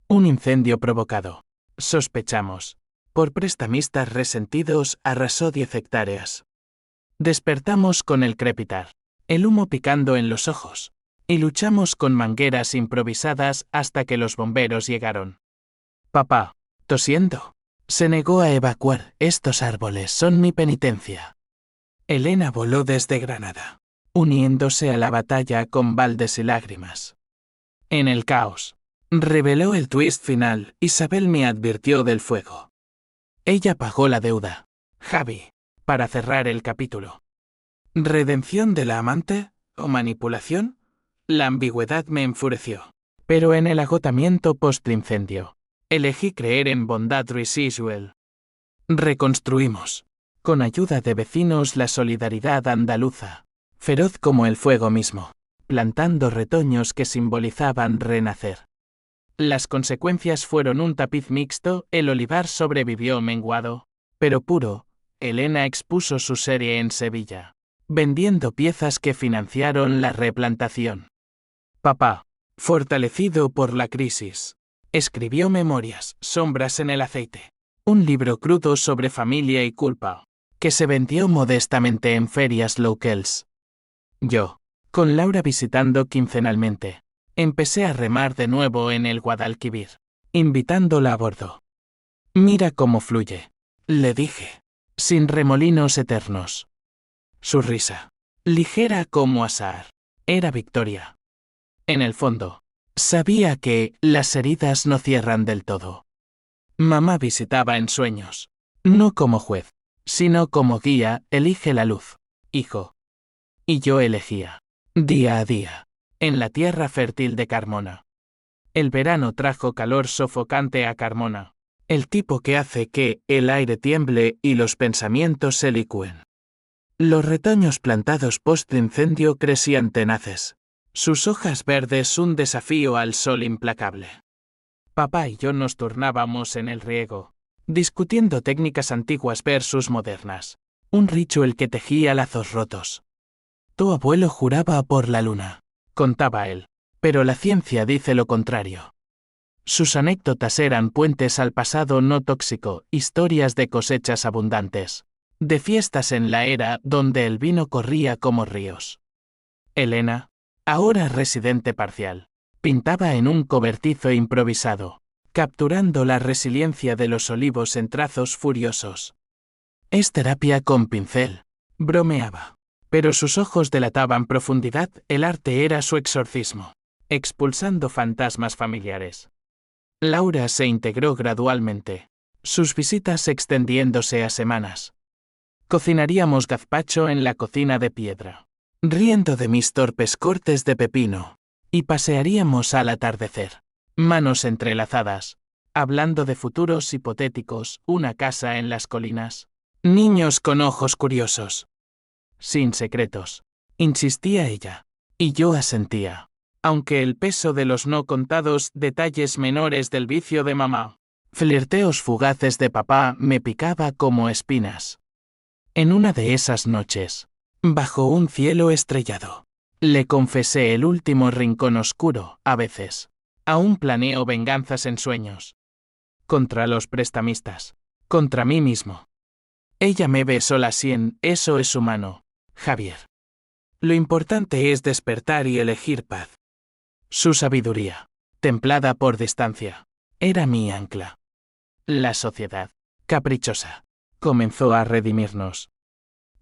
Un incendio provocado, sospechamos, por prestamistas resentidos arrasó 10 hectáreas. Despertamos con el crepitar, el humo picando en los ojos, y luchamos con mangueras improvisadas hasta que los bomberos llegaron. Papá, tosiendo, se negó a evacuar. Estos árboles son mi penitencia. Elena voló desde Granada, uniéndose a la batalla con baldes y lágrimas. En el caos, reveló el twist final. Isabel me advirtió del fuego. Ella pagó la deuda, Javi, para cerrar el capítulo. ¿Redención de la amante o manipulación? La ambigüedad me enfureció. Pero en el agotamiento post-incendio, elegí creer en bondad residual. Reconstruimos, con ayuda de vecinos, la solidaridad andaluza, feroz como el fuego mismo, plantando retoños que simbolizaban renacer. Las consecuencias fueron un tapiz mixto, el olivar sobrevivió menguado, pero puro. Elena expuso su serie en Sevilla, vendiendo piezas que financiaron la replantación. Papá, fortalecido por la crisis, escribió Memorias, sombras en el aceite, un libro crudo sobre familia y culpa, que se vendió modestamente en ferias locales. Yo, con Laura visitando quincenalmente, empecé a remar de nuevo en el Guadalquivir, invitándola a bordo. Mira cómo fluye, le dije, sin remolinos eternos. Su risa, ligera como azahar, era victoria. En el fondo, sabía que las heridas no cierran del todo. Mamá visitaba en sueños, no como juez, sino como guía. Elige la luz, hijo. Y yo elegía, día a día, en la tierra fértil de Carmona. El verano trajo calor sofocante a Carmona, el tipo que hace que el aire tiemble y los pensamientos se licúen. Los retoños plantados post-incendio crecían tenaces, sus hojas verdes un desafío al sol implacable. Papá y yo nos turnábamos en el riego, discutiendo técnicas antiguas versus modernas, un ritual que tejía lazos rotos. Tu abuelo juraba por la luna, contaba él, pero la ciencia dice lo contrario. Sus anécdotas eran puentes al pasado no tóxico, historias de cosechas abundantes, de fiestas en la era donde el vino corría como ríos. Elena, ahora residente parcial, Pintaba en un cobertizo improvisado, capturando la resiliencia de los olivos en trazos furiosos. Es terapia con pincel, bromeaba. Pero sus ojos delataban profundidad, el arte era su exorcismo, expulsando fantasmas familiares. Laura se integró gradualmente, sus visitas extendiéndose a semanas. Cocinaríamos gazpacho en la cocina de piedra, riendo de mis torpes cortes de pepino, y pasearíamos al atardecer, manos entrelazadas, hablando de futuros hipotéticos, una casa en las colinas. Niños con ojos curiosos. Sin secretos, insistía ella, y yo asentía, aunque el peso de los no contados detalles menores del vicio de mamá, flirteos fugaces de papá, me picaba como espinas. En una de esas noches, bajo un cielo estrellado, le confesé el último rincón oscuro, a veces. Aún planeo venganzas en sueños. Contra los prestamistas. Contra mí mismo. Ella me besó la sien, eso es humano, Javier. Lo importante es despertar y elegir paz. Su sabiduría, templada por distancia, era mi ancla. La sociedad, caprichosa, comenzó a redimirnos.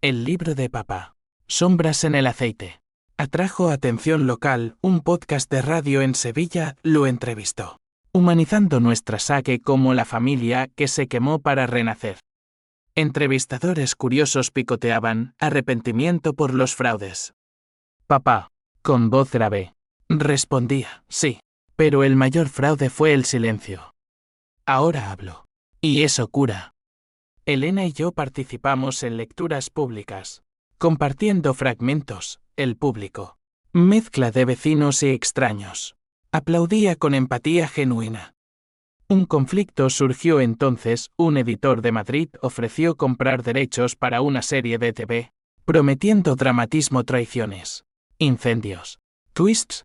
El libro de papá, Sombras en el aceite, atrajo atención local, un podcast de radio en Sevilla lo entrevistó, humanizando nuestra saga como la familia que se quemó para renacer. Entrevistadores curiosos picoteaban, arrepentimiento por los fraudes. Papá, con voz grave, respondía, sí, pero el mayor fraude fue el silencio. Ahora hablo. Y eso cura. Elena y yo participamos en lecturas públicas, compartiendo fragmentos, el público, mezcla de vecinos y extraños, aplaudía con empatía genuina. Un conflicto surgió entonces, un editor de Madrid ofreció comprar derechos para una serie de TV, prometiendo dramatismo, traiciones, incendios, twists.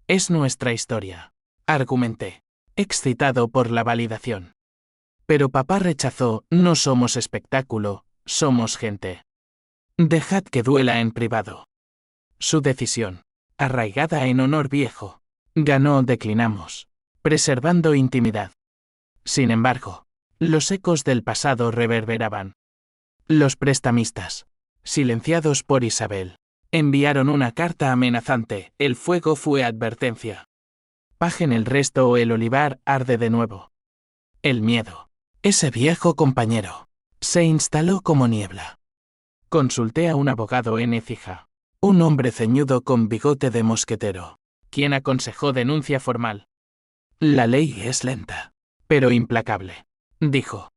Es nuestra historia, argumenté, excitado por la validación. Pero papá rechazó, no somos espectáculo, somos gente. Dejad que duela en privado. Su decisión, arraigada en honor viejo, ganó, declinamos, preservando intimidad. Sin embargo, los ecos del pasado reverberaban. Los prestamistas, silenciados por Isabel, enviaron una carta amenazante, el fuego fue advertencia. Pajen el resto o el olivar arde de nuevo. El miedo, ese viejo compañero, se instaló como niebla. Consulté a un abogado en Écija, un hombre ceñudo con bigote de mosquetero, quien aconsejó denuncia formal. La ley es lenta, pero implacable, dijo.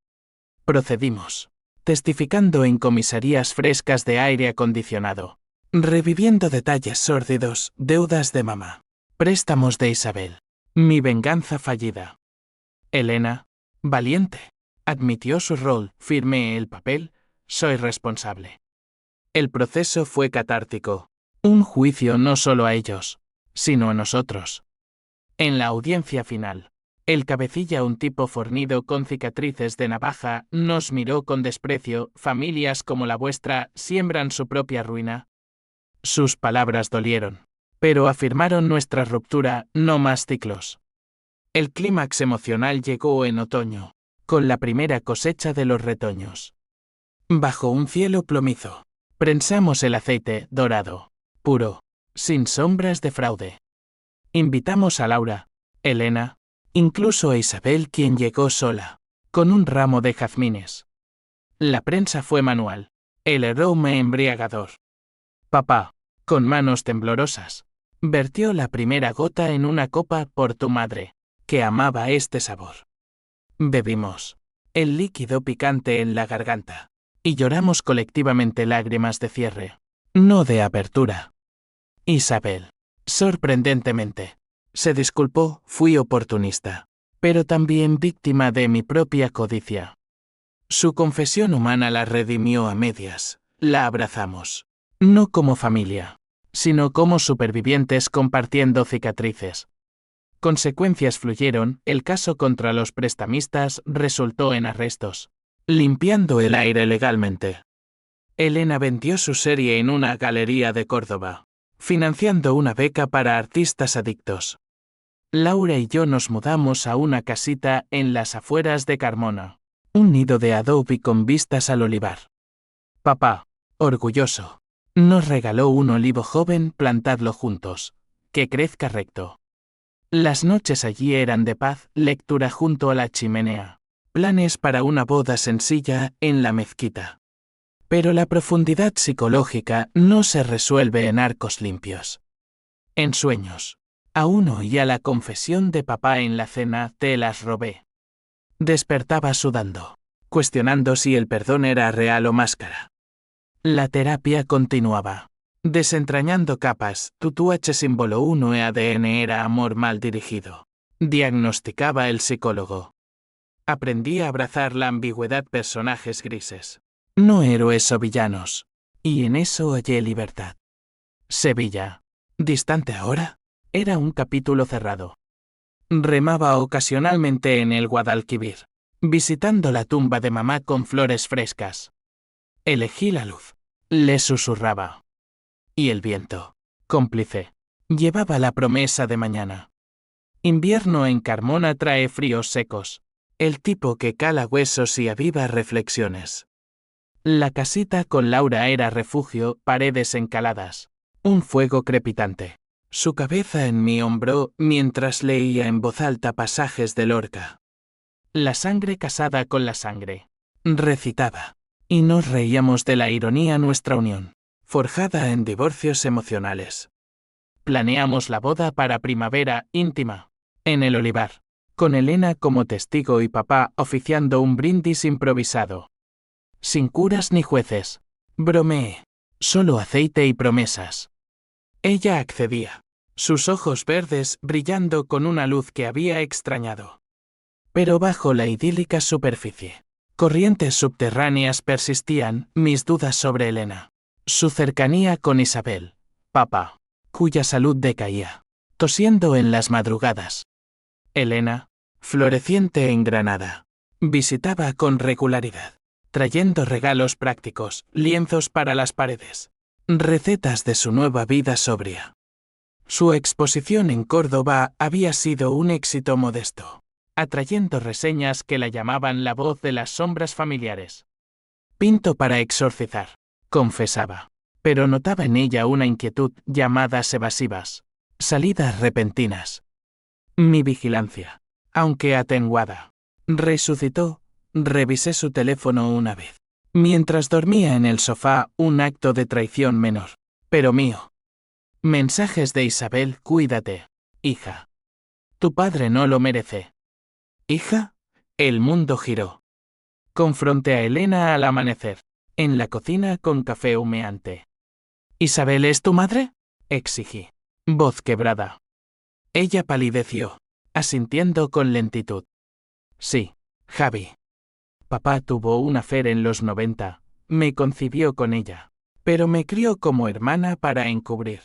Procedimos, testificando en comisarías frescas de aire acondicionado, reviviendo detalles sórdidos, deudas de mamá, préstamos de Isabel, mi venganza fallida. Elena, valiente, admitió su rol, firmé el papel, soy responsable. El proceso fue catártico, un juicio no solo a ellos, sino a nosotros. En la audiencia final, el cabecilla, un tipo fornido con cicatrices de navaja, nos miró con desprecio, familias como la vuestra siembran su propia ruina. Sus palabras dolieron, pero afirmaron nuestra ruptura, no más ciclos. El clímax emocional llegó en otoño, con la primera cosecha de los retoños. Bajo un cielo plomizo, prensamos el aceite dorado, puro, sin sombras de fraude. Invitamos a Laura, Elena, incluso a Isabel, quien llegó sola, con un ramo de jazmines. La prensa fue manual, el aroma embriagador. Papá, con manos temblorosas, vertió la primera gota en una copa por tu madre, que amaba este sabor. Bebimos, el líquido picante en la garganta, y lloramos colectivamente lágrimas de cierre, no de apertura. Isabel, sorprendentemente, se disculpó, fui oportunista, pero también víctima de mi propia codicia. Su confesión humana la redimió a medias, la abrazamos, no como familia, sino como supervivientes compartiendo cicatrices. Consecuencias fluyeron, el caso contra los prestamistas resultó en arrestos, limpiando el aire legalmente. Elena vendió su serie en una galería de Córdoba, financiando una beca para artistas adictos. Laura y yo nos mudamos a una casita en las afueras de Carmona. Un nido de adobe con vistas al olivar. Papá, orgulloso, nos regaló un olivo joven, plantadlo juntos, que crezca recto. Las noches allí eran de paz, lectura junto a la chimenea, planes para una boda sencilla en la mezquita. Pero la profundidad psicológica no se resuelve en arcos limpios. En sueños. Aún oía la confesión de papá en la cena, te las robé. Despertaba sudando, cuestionando si el perdón era real o máscara. La terapia continuaba. Desentrañando capas, TUH símbolo 1 e ADN era amor mal dirigido. Diagnosticaba el psicólogo. Aprendí a abrazar la ambigüedad, personajes grises. No héroes o villanos. Y en eso hallé libertad. Sevilla. Distante ahora. Era un capítulo cerrado. Remaba ocasionalmente en el Guadalquivir, visitando la tumba de mamá con flores frescas. Elegí la luz. Le susurraba. Y el viento, cómplice, llevaba la promesa de mañana. Invierno en Carmona trae fríos secos, el tipo que cala huesos y aviva reflexiones. La casita con Laura era refugio, paredes encaladas, un fuego crepitante. Su cabeza en mi hombro mientras leía en voz alta pasajes de Lorca. La sangre casada con la sangre. Recitaba. Y nos reíamos de la ironía nuestra unión, forjada en divorcios emocionales. Planeamos la boda para primavera, íntima, en el olivar, con Elena como testigo y papá oficiando un brindis improvisado. Sin curas ni jueces. Bromeé. Solo aceite y promesas. Ella accedía, sus ojos verdes brillando con una luz que había extrañado. Pero bajo la idílica superficie, corrientes subterráneas persistían, mis dudas sobre Elena, su cercanía con Isabel, papá, cuya salud decaía, tosiendo en las madrugadas. Elena, floreciente en Granada, visitaba con regularidad, trayendo regalos prácticos, lienzos para las paredes, recetas de su nueva vida sobria. Su exposición en Córdoba había sido un éxito modesto, atrayendo reseñas que la llamaban la voz de las sombras familiares. Pinto para exorcizar, confesaba, pero notaba en ella una inquietud, llamadas evasivas, salidas repentinas. Mi vigilancia, aunque atenuada, resucitó. Revisé su teléfono una vez. Mientras dormía en el sofá, un acto de traición menor, pero mío. Mensajes de Isabel, cuídate, hija. Tu padre no lo merece. ¿Hija? El mundo giró. Confronté a Elena al amanecer, en la cocina con café humeante. ¿Isabel es tu madre? Exigí, voz quebrada. Ella palideció, asintiendo con lentitud. Sí, Javi. Papá tuvo un affair en los 90, me concibió con ella, pero me crió como hermana para encubrir.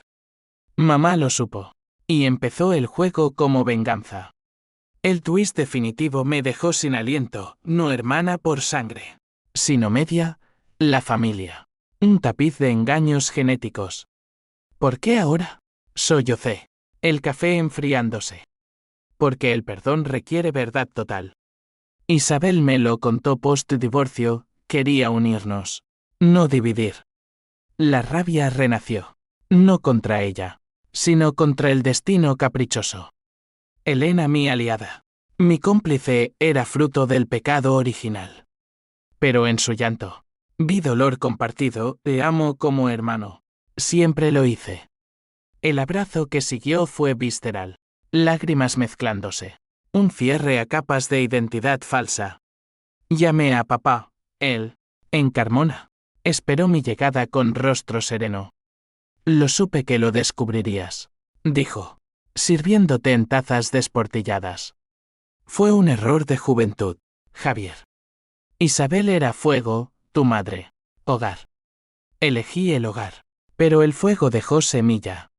Mamá lo supo, y empezó el juego como venganza. El twist definitivo me dejó sin aliento, no hermana por sangre, sino media, la familia. Un tapiz de engaños genéticos. ¿Por qué ahora? Sollocé, el café enfriándose. Porque el perdón requiere verdad total. Isabel me lo contó post-divorcio, quería unirnos, no dividir. La rabia renació, no contra ella, sino contra el destino caprichoso. Elena, mi aliada, mi cómplice, era fruto del pecado original. Pero en su llanto, vi dolor compartido, te amo como hermano. Siempre lo hice. El abrazo que siguió fue visceral, lágrimas mezclándose. Un cierre a capas de identidad falsa. Llamé a papá, él, en Carmona. Esperó mi llegada con rostro sereno. Lo supe que lo descubrirías, dijo, sirviéndote en tazas desportilladas. Fue un error de juventud, Javier. Isabel era fuego, tu madre, hogar. Elegí el hogar, pero el fuego dejó semilla.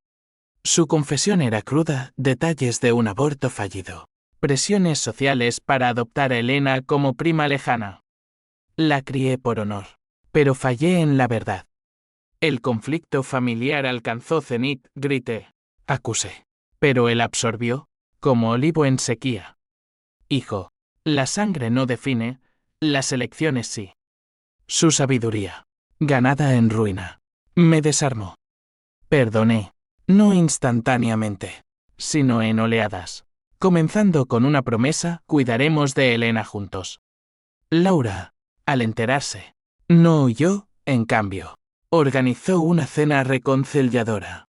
Su confesión era cruda, detalles de un aborto fallido. Presiones sociales para adoptar a Elena como prima lejana. La crié por honor, pero fallé en la verdad. El conflicto familiar alcanzó cenit, grité, acusé. Pero él absorbió, como olivo en sequía. Hijo, la sangre no define, las elecciones sí. Su sabiduría, ganada en ruina, me desarmó. Perdoné, no instantáneamente, sino en oleadas. Comenzando con una promesa, cuidaremos de Elena juntos. Laura, al enterarse, no huyó, en cambio, organizó una cena reconciliadora.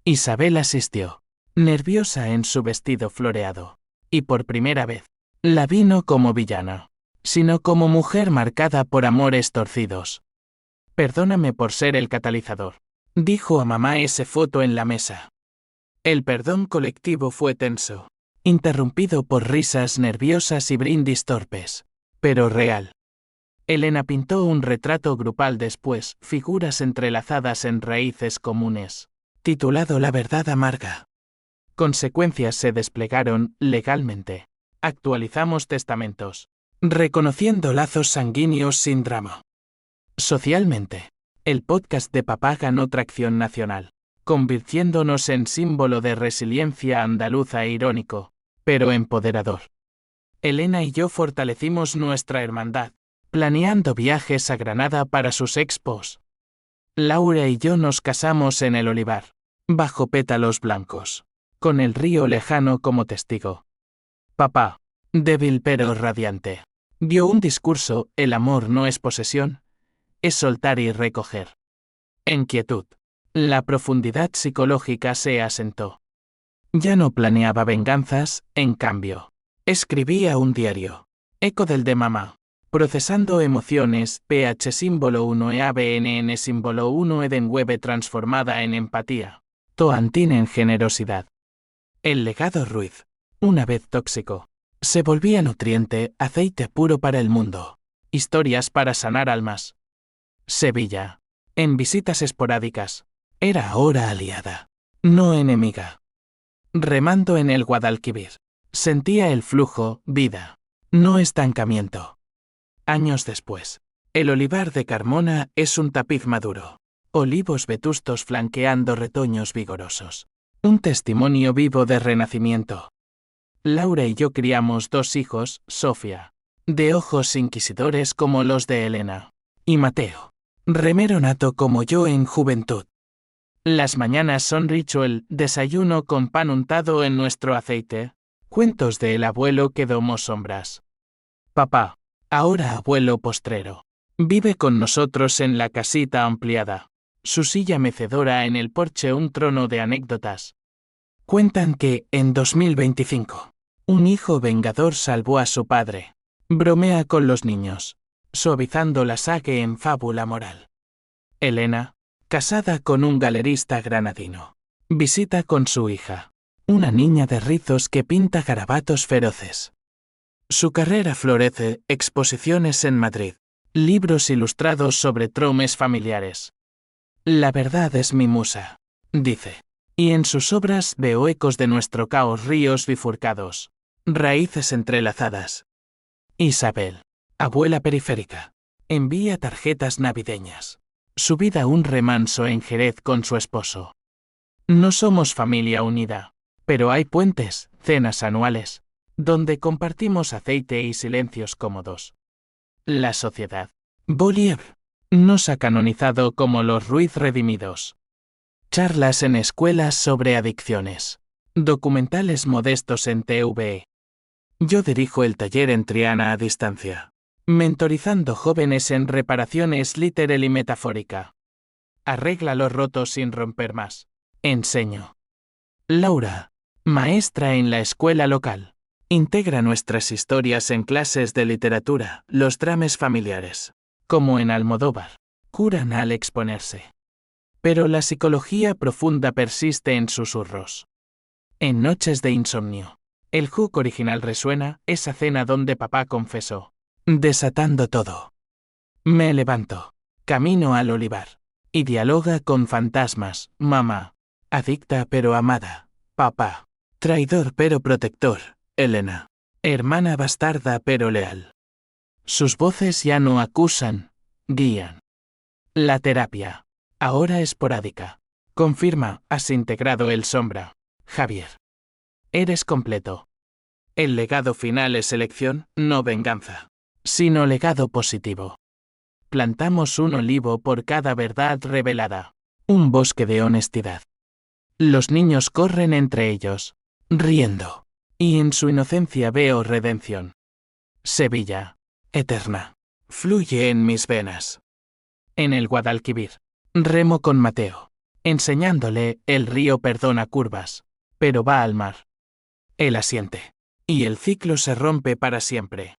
Isabel asistió, nerviosa en su vestido floreado, y por primera vez, la vi no como villana, sino como mujer marcada por amores torcidos. Perdóname por ser el catalizador, dijo a mamá ese foto en la mesa. El perdón colectivo fue tenso, interrumpido por risas nerviosas y brindis torpes, pero real. Elena pintó un retrato grupal después, figuras entrelazadas en raíces comunes, titulado La verdad amarga. Consecuencias se desplegaron legalmente. Actualizamos testamentos, reconociendo lazos sanguíneos sin drama. Socialmente, el podcast de Papá ganó tracción nacional, convirtiéndonos en símbolo de resiliencia andaluza e irónico, pero empoderador. Elena y yo fortalecimos nuestra hermandad, planeando viajes a Granada para sus expos. Laura y yo nos casamos en el olivar, bajo pétalos blancos, con el río lejano como testigo. Papá, débil pero radiante, dio un discurso: el amor no es posesión, es soltar y recoger. En quietud, la profundidad psicológica se asentó. Ya no planeaba venganzas, en cambio, escribía un diario, eco del de mamá. Procesando emociones, pH símbolo 1 EABNN símbolo 1 Edenweb transformada en empatía. Toantín en generosidad. El legado Ruiz, una vez tóxico, se volvía nutriente, aceite puro para el mundo. Historias para sanar almas. Sevilla. En visitas esporádicas. Era ahora aliada, no enemiga. Remando en el Guadalquivir. Sentía el flujo, vida, no estancamiento. Años después, el olivar de Carmona es un tapiz maduro. Olivos vetustos flanqueando retoños vigorosos. Un testimonio vivo de renacimiento. Laura y yo criamos 2 hijos, Sofía, de ojos inquisidores como los de Elena, y Mateo, remero nato como yo en juventud. Las mañanas son ritual, desayuno con pan untado en nuestro aceite, cuentos del abuelo que domó sombras. Papá, ahora abuelo postrero, vive con nosotros en la casita ampliada, su silla mecedora en el porche un trono de anécdotas. Cuentan que, en 2025, un hijo vengador salvó a su padre. Bromea con los niños, suavizando la sague en fábula moral. Elena, casada con un galerista granadino, visita con su hija, una niña de rizos que pinta garabatos feroces. Su carrera florece, exposiciones en Madrid, libros ilustrados sobre traumas familiares. La verdad es mi musa, dice, y en sus obras veo ecos de nuestro caos, ríos bifurcados, raíces entrelazadas. Isabel, abuela periférica, envía tarjetas navideñas. Su vida un remanso en Jerez con su esposo. No somos familia unida, pero hay puentes, cenas anuales, donde compartimos aceite y silencios cómodos. La sociedad, Bolívar, nos ha canonizado como los Ruiz redimidos. Charlas en escuelas sobre adicciones. Documentales modestos en TVE. Yo dirijo el taller en Triana a distancia, mentorizando jóvenes en reparaciones literal y metafórica. Arregla lo roto sin romper más. Enseño. Laura, maestra en la escuela local, integra nuestras historias en clases de literatura, los dramas familiares, como en Almodóvar, curan al exponerse. Pero la psicología profunda persiste en susurros. En Noches de insomnio, el hook original resuena, esa cena donde papá confesó, desatando todo. Me levanto, camino al olivar, y dialoga con fantasmas, mamá, adicta pero amada, papá, traidor pero protector, Elena, hermana bastarda pero leal. Sus voces ya no acusan, guían. La terapia, ahora esporádica, confirma, has integrado el sombra, Javier. Eres completo. El legado final es elección, no venganza, sino legado positivo. Plantamos un olivo por cada verdad revelada. Un bosque de honestidad. Los niños corren entre ellos, riendo. Y en su inocencia veo redención. Sevilla, eterna, fluye en mis venas. En el Guadalquivir, remo con Mateo, enseñándole, el río perdona curvas, pero va al mar. Él asiente. Y el ciclo se rompe para siempre.